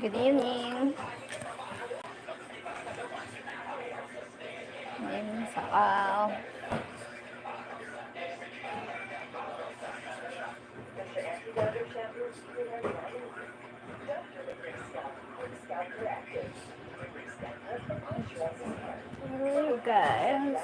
Good evening. Good evening sa all. Hello guys.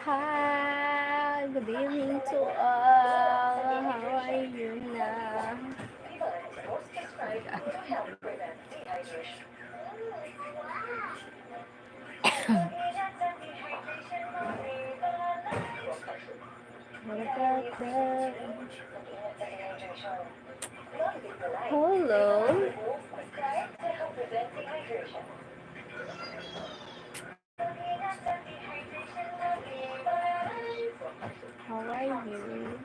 Hi, good evening to all. How are you now? Hello. How are you?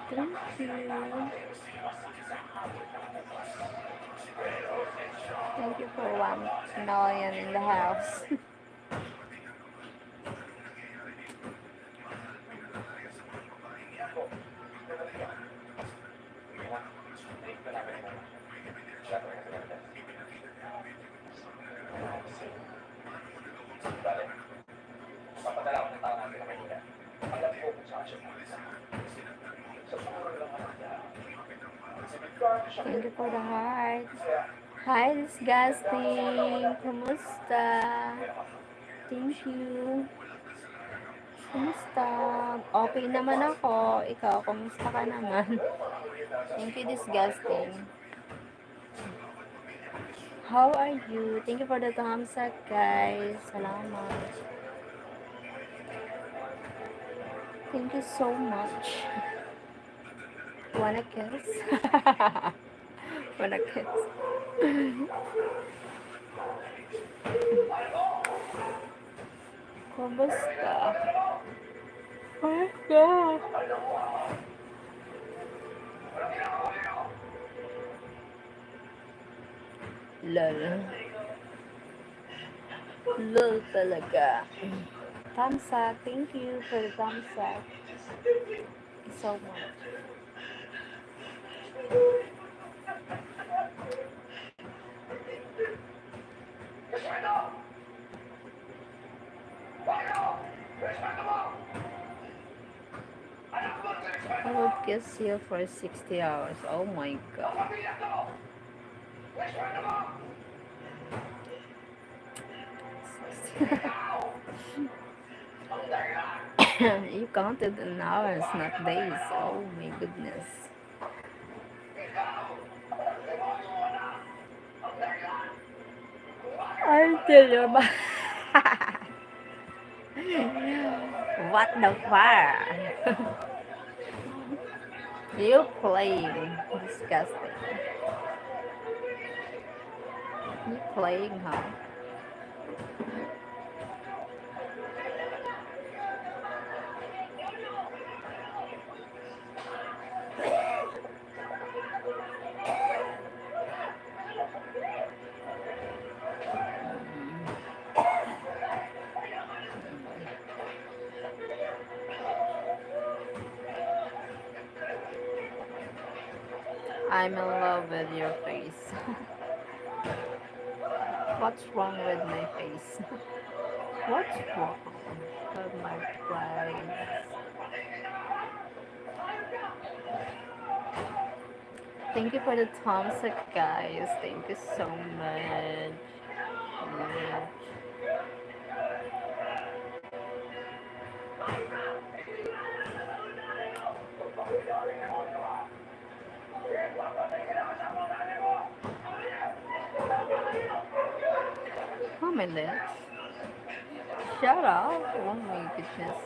Thank you. Thank you for 1 million in the house. Thank you for the heart. Hi, disgusting. Kumusta? Thank you. Kumusta? Okay naman ako. Ikaw, kumusta ka naman? Thank you, disgusting. How are you? Thank you for the thumbs up, guys. Salamat. Thank you so much. Wanna kiss? Wanna kiss? Kumusta? Kumusta? Lol. Lol talaga. Thumbs up. Thank you for the thumbs up. So much. I will kiss you for 60 hours. Oh my god. You counted in hours, not days. Oh my goodness. I'll tell you about what the fuck? You playing. Disgusting. You playing, huh? I'm in love with your face. What's wrong with my face? What's wrong with my face? Thank you for the thumbs up, guys. Thank you so much. Oh my lips. Shut up. Oh my goodness.